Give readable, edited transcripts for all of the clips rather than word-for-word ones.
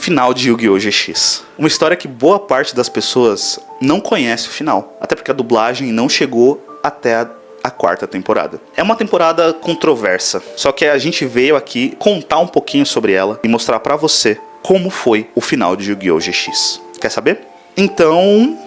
Final de Yu-Gi-Oh! GX. Uma história que boa parte das pessoas não conhece o final. Até porque a dublagem não chegou até a quarta temporada. É uma temporada controversa. Só que a gente veio aqui contar um pouquinho sobre ela e mostrar pra você como foi o final de Yu-Gi-Oh! GX. Quer saber? Então...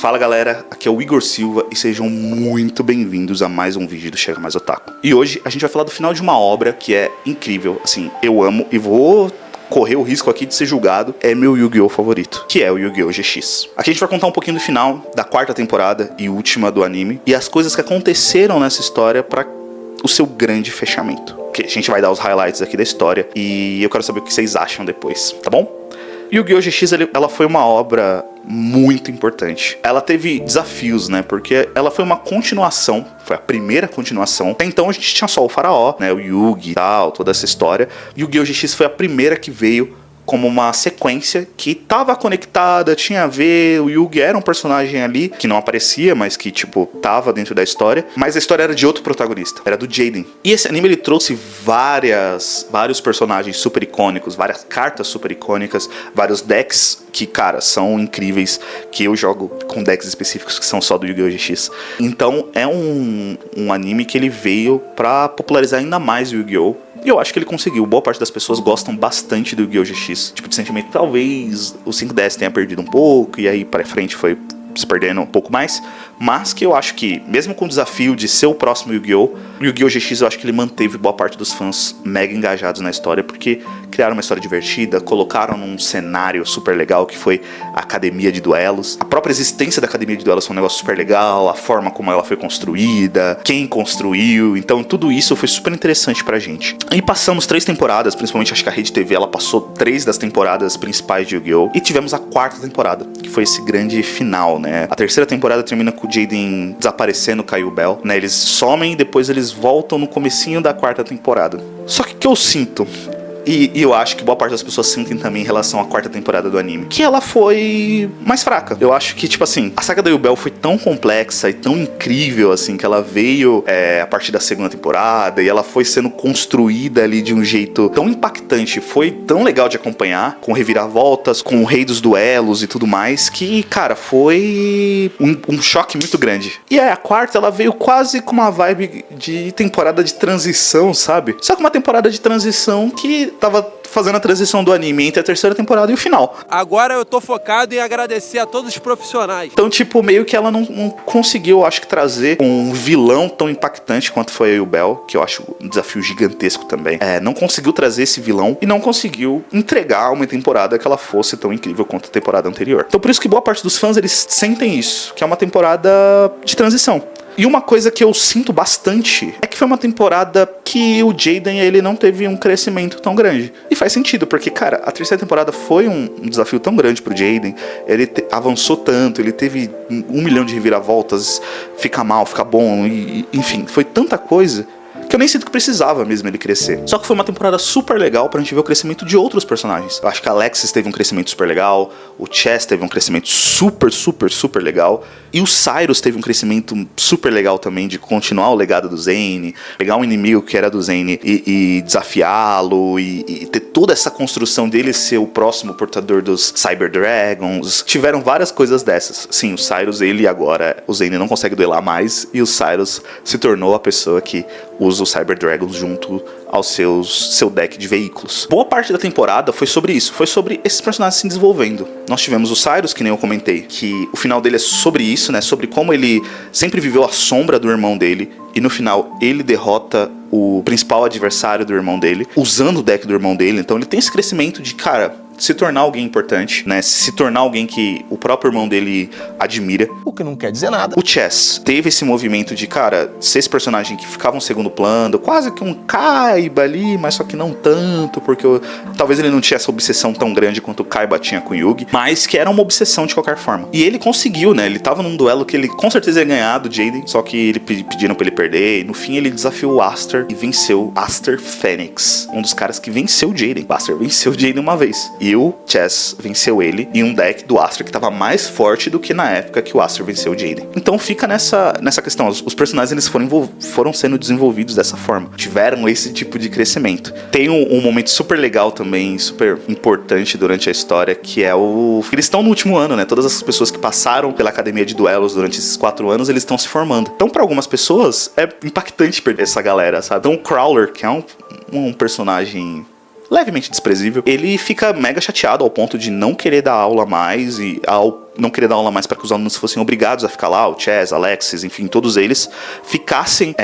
Fala galera, aqui é o Igor Silva e sejam muito bem-vindos a mais um vídeo do Chega Mais Otaku. E hoje a gente vai falar do final de uma obra que é incrível, assim, eu amo e vou correr o risco aqui de ser julgado, é meu Yu-Gi-Oh! Favorito, que é o Yu-Gi-Oh! GX. Aqui a gente vai contar um pouquinho do final da quarta temporada e última do anime e as coisas que aconteceram nessa história para o seu grande fechamento. Que a gente vai dar os highlights aqui da história e eu quero saber o que vocês acham depois, tá bom? Yu-Gi-Oh! GX, ela foi uma obra muito importante. Ela teve desafios, né? Porque ela foi uma continuação, foi a primeira continuação. Até então a gente tinha só o Faraó, né? O Yugi e tal, toda essa história. Yu-Gi-Oh! GX foi a primeira que veio como uma sequência que estava conectada, tinha a ver, o Yugi era um personagem ali, que não aparecia, mas que, tipo, tava dentro da história, mas a história era de outro protagonista, era do Jaden. E esse anime, ele trouxe vários personagens super icônicos, várias cartas super icônicas, vários decks que, cara, são incríveis, que eu jogo com decks específicos que são só do Yu-Gi-Oh! GX. Então, é um anime que ele veio pra popularizar ainda mais o Yu-Gi-Oh! E eu acho que ele conseguiu. Boa parte das pessoas gostam bastante do Yu-Gi-Oh! GX. Tipo de sentimento, talvez o 5DS tenha perdido um pouco, e aí pra frente foi se perdendo um pouco mais. Mas que eu acho que, mesmo com o desafio de ser o próximo Yu-Gi-Oh! Yu-Gi-Oh! GX, eu acho que ele manteve boa parte dos fãs mega engajados na história, porque criaram uma história divertida, colocaram num cenário super legal, que foi a academia de duelos. A própria existência da academia de duelos foi um negócio super legal, a forma como ela foi construída, quem construiu, então tudo isso foi super interessante pra gente. E passamos 3 temporadas, principalmente acho que a Rede TV, ela passou 3 das temporadas principais de Yu-Gi-Oh! E tivemos a quarta temporada, que foi esse grande final, né? A terceira temporada termina com o Jaden desaparecendo, caiu o Bell, né? Eles somem e depois eles voltam no comecinho da quarta temporada. Só que o que eu sinto, e eu acho que boa parte das pessoas sentem também em relação à quarta temporada do anime, que ela foi mais fraca. Eu acho que, tipo assim, a saga da Yubel foi tão complexa e tão incrível, assim, que ela veio a partir da segunda temporada e ela foi sendo construída ali de um jeito tão impactante, foi tão legal de acompanhar, com reviravoltas, com o rei dos duelos e tudo mais, que, cara, foi um choque muito grande. E a quarta, ela veio quase com uma vibe de temporada de transição, sabe? Só que uma temporada de transição que tava fazendo a transição do anime entre a terceira temporada e o final. Agora eu tô focado em agradecer a todos os profissionais. Então, tipo, meio que ela não conseguiu, acho que, trazer um vilão tão impactante quanto foi a Yubel, que eu acho um desafio gigantesco também. Não conseguiu trazer esse vilão e não conseguiu entregar uma temporada que ela fosse tão incrível quanto a temporada anterior. Então, por isso que boa parte dos fãs, eles sentem isso, que é uma temporada de transição. E uma coisa que eu sinto bastante é que foi uma temporada que o Jaden, ele não teve um crescimento tão grande. E faz sentido, porque, cara, a terceira temporada foi um desafio tão grande pro Jaden. Ele avançou tanto, ele teve 1 milhão de reviravoltas, fica mal, fica bom, enfim, foi tanta coisa que eu nem sinto que precisava mesmo ele crescer. Só que foi uma temporada super legal pra gente ver o crescimento de outros personagens. Eu acho que a Alexis teve um crescimento super legal, o Chess teve um crescimento super legal, e o Cyrus teve um crescimento super legal também, de continuar o legado do Zane, pegar um inimigo que era do Zane e desafiá-lo, e ter toda essa construção dele ser o próximo portador dos Cyber Dragons. Tiveram várias coisas dessas. Sim, o Cyrus, ele agora, o Zane não consegue duelar mais, e o Cyrus se tornou a pessoa que usa o Cyber Dragons junto ao seu deck de veículos. Boa parte da temporada foi sobre isso, foi sobre esses personagens se desenvolvendo. Nós tivemos o Cyrus, que nem eu comentei, que o final dele é sobre isso, né? Sobre como ele sempre viveu à sombra do irmão dele, e no final ele derrota o principal adversário do irmão dele, usando o deck do irmão dele. Então ele tem esse crescimento de, cara, se tornar alguém importante, né? Se tornar alguém que o próprio irmão dele admira. O que não quer dizer nada. O Chess teve esse movimento de, cara, ser esse personagem que ficava um segundo plano, quase que um Kaiba ali, mas só que não tanto, porque talvez ele não tinha essa obsessão tão grande quanto o Kaiba tinha com o Yugi, mas que era uma obsessão de qualquer forma. E ele conseguiu, né? Ele tava num duelo que ele com certeza ia ganhar do Jaden, só que ele pediram pra ele perder, e no fim ele desafiou o Aster e venceu Aster Phoenix, um dos caras que venceu o Jaden. O Aster venceu o Jaden uma vez. E o Chess venceu ele em um deck do Aster que tava mais forte do que na época que o Aster venceu o Jaden. Então fica nessa questão. Os personagens eles foram sendo desenvolvidos dessa forma. Tiveram esse tipo de crescimento. Tem um momento super legal também, super importante durante a história, que é eles estão no último ano, né? Todas as pessoas que passaram pela academia de duelos durante esses 4 anos, eles estão se formando. Então, para algumas pessoas, é impactante perder essa galera, sabe? Então, o Crawler, que é um personagem levemente desprezível, ele fica mega chateado ao ponto de não querer dar aula mais e não querer dar aula mais para que os alunos fossem obrigados a ficar lá, o Chess, Alexis, enfim, todos eles ficassem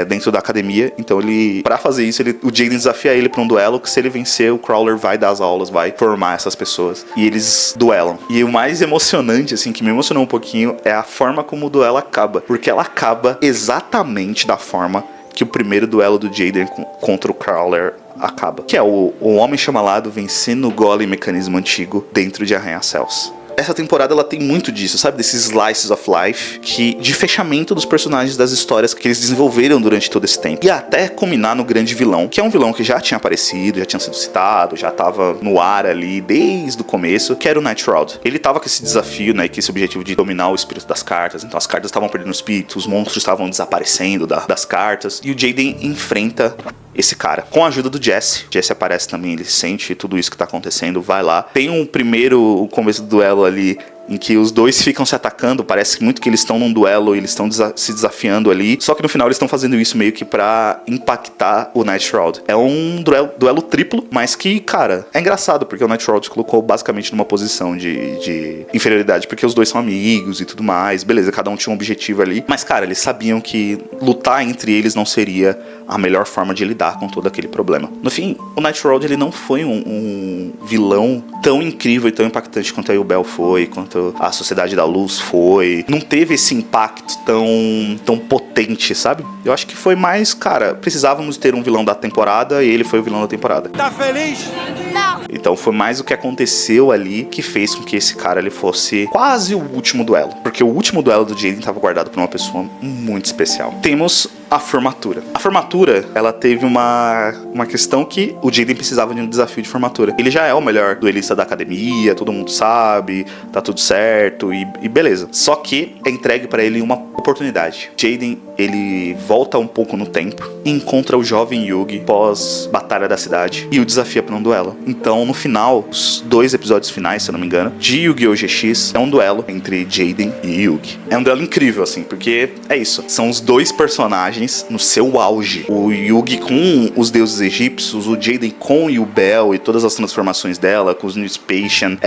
dentro da academia. Então para fazer isso, o Jaden desafia ele para um duelo que se ele vencer, o Crawler vai dar as aulas, vai formar essas pessoas. E eles duelam. E o mais emocionante, assim, que me emocionou um pouquinho, é a forma como o duelo acaba. Porque ela acaba exatamente da forma que o primeiro duelo do Jaden contra o Crawler acaba. Que é o Homem Chamalado vencendo o Golem Mecanismo Antigo dentro de Arranha-Céus. Essa temporada ela tem muito disso, sabe? Desses slices of life, de fechamento dos personagens das histórias que eles desenvolveram durante todo esse tempo. E até culminar no grande vilão, que é um vilão que já tinha aparecido, já tinha sido citado, já tava no ar ali desde o começo, que era o Nightshroud. Ele tava com esse desafio, né? Com esse objetivo de dominar o espírito das cartas. Então as cartas estavam perdendo o espírito, os monstros estavam desaparecendo das cartas. E o Jaden enfrenta esse cara, com a ajuda do Jesse. Jesse aparece também, ele sente tudo isso que tá acontecendo, vai lá. Tem o começo do duelo ali, em que os dois ficam se atacando, parece muito que eles estão num duelo, eles estão se desafiando ali, só que no final eles estão fazendo isso meio que pra impactar o Nightshroud. É um duelo triplo, mas que, cara, é engraçado, porque o Nightshroud colocou basicamente numa posição de inferioridade, porque os dois são amigos e tudo mais, beleza, cada um tinha um objetivo ali, mas, cara, eles sabiam que lutar entre eles não seria a melhor forma de lidar com todo aquele problema. No fim, o Nightshroud, ele não foi um vilão tão incrível e tão impactante quanto a Yubel foi, quanto a Sociedade da Luz foi. Não teve esse impacto tão potente, sabe? Eu acho que foi mais, cara, precisávamos ter um vilão da temporada e ele foi o vilão da temporada. Tá feliz? Não. Então foi mais o que aconteceu ali que fez com que esse cara ele fosse quase o último duelo. Porque o último duelo do Jaden estava guardado por uma pessoa muito especial. Temos a formatura. A formatura, ela teve uma questão que o Jaden precisava de um desafio de formatura. Ele já é o melhor duelista da academia, todo mundo sabe, tá tudo certo e beleza. Só que é entregue pra ele uma oportunidade. Jaden, ele volta um pouco no tempo e encontra o jovem Yugi pós Batalha da Cidade e o desafia pra um duelo. Então, no final, os 2 episódios finais, se eu não me engano, de Yu-Gi-Oh! GX, é um duelo entre Jaden e Yugi. É um duelo incrível, assim, porque é isso. São os 2 personagens no seu auge. O Yugi com os deuses egípcios, o Jaden com Yubel e todas as transformações dela, com os New Spacian,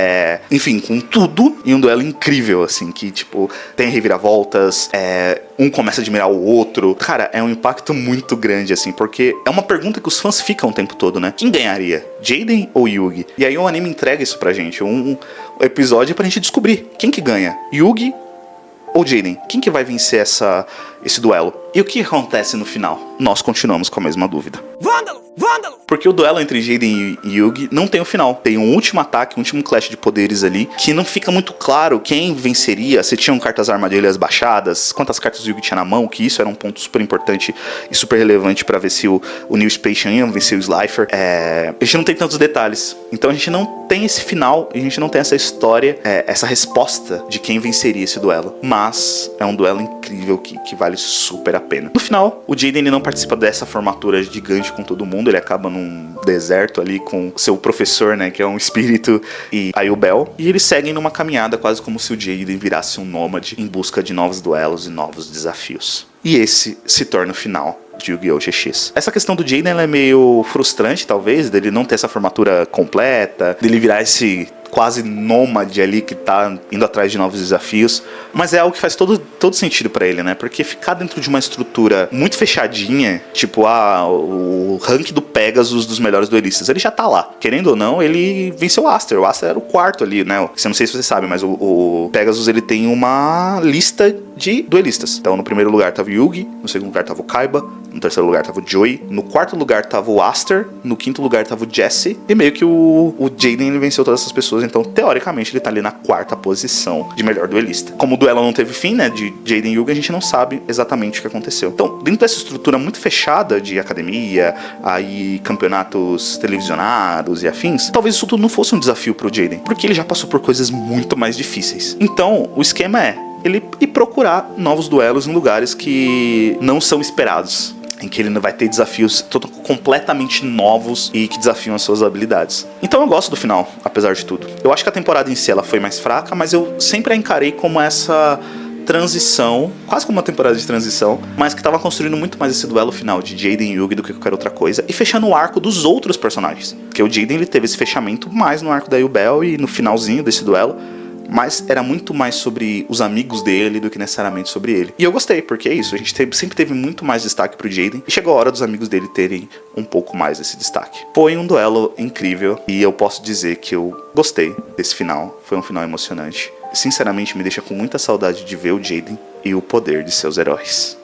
enfim, com tudo em um duelo incrível, assim, que, tipo, tem reviravoltas, um começa a admirar o outro. Cara, é um impacto muito grande, assim, porque é uma pergunta que os fãs ficam o tempo todo, né? Quem ganharia? Jaden ou Yugi? E aí o anime entrega isso pra gente, um episódio pra gente descobrir quem que ganha, Yugi ou Jaden? Quem que vai vencer esse duelo? E o que acontece no final? Nós continuamos com a mesma dúvida. Vândalo! Vândalo! Porque o duelo entre Jaden e Yugi não tem um final. Tem um último ataque, um último clash de poderes ali, que não fica muito claro quem venceria, se tinham cartas armadilhas baixadas, quantas cartas o Yugi tinha na mão, que isso era um ponto super importante e super relevante pra ver se o New Spacian ia vencer o Slifer. A gente não tem tantos detalhes. Então a gente não tem esse final, a gente não tem essa história, essa resposta de quem venceria esse duelo. Mas é um duelo incrível que vale super a pena. No final, o Jaden ele não participa dessa formatura gigante com todo mundo, ele acaba num deserto ali com seu professor, né, que é um espírito, e a Yubel, e eles seguem numa caminhada quase como se o Jaden virasse um nômade em busca de novos duelos e novos desafios. E esse se torna o final de Yu-Gi-Oh! GX. Essa questão do Jaden ela é meio frustrante, talvez, dele não ter essa formatura completa, dele virar esse quase nômade ali que tá indo atrás de novos desafios, mas é algo que faz todo sentido pra ele, né? Porque ficar dentro de uma estrutura muito fechadinha, tipo o rank do Pegasus dos melhores duelistas, ele já tá lá. Querendo ou não, ele venceu o Aster era o 4º ali, né? Eu não sei se você sabe, mas o Pegasus ele tem uma lista de duelistas. Então no primeiro lugar tava o Yugi, no segundo lugar tava o Kaiba, no terceiro lugar tava o Joey, no quarto lugar tava o Aster, no quinto lugar tava o Jesse, e meio que o Jaden ele venceu todas essas pessoas, então teoricamente ele tá ali na quarta posição de melhor duelista. Como o duelo não teve fim, né, de Jaden e Yugi, a gente não sabe exatamente o que aconteceu. Então, dentro dessa estrutura muito fechada de academia, aí campeonatos televisionados e afins, talvez isso tudo não fosse um desafio pro Jaden, porque ele já passou por coisas muito mais difíceis. Então, o esquema é ele ir procurar novos duelos em lugares que não são esperados, em que ele vai ter desafios completamente novos e que desafiam as suas habilidades. Então eu gosto do final, apesar de tudo. Eu acho que a temporada em si ela foi mais fraca, mas eu sempre a encarei como essa transição, quase como uma temporada de transição, mas que tava construindo muito mais esse duelo final de Jaden e Yugi do que qualquer outra coisa, e fechando o arco dos outros personagens. Porque o Jaden ele teve esse fechamento mais no arco da Yubel e no finalzinho desse duelo, mas era muito mais sobre os amigos dele do que necessariamente sobre ele. E eu gostei, porque é isso, a gente sempre teve muito mais destaque pro Jaden, e chegou a hora dos amigos dele terem um pouco mais desse destaque. Foi um duelo incrível, e eu posso dizer que eu gostei desse final, foi um final emocionante. Sinceramente, me deixa com muita saudade de ver o Jaden e o poder de seus heróis.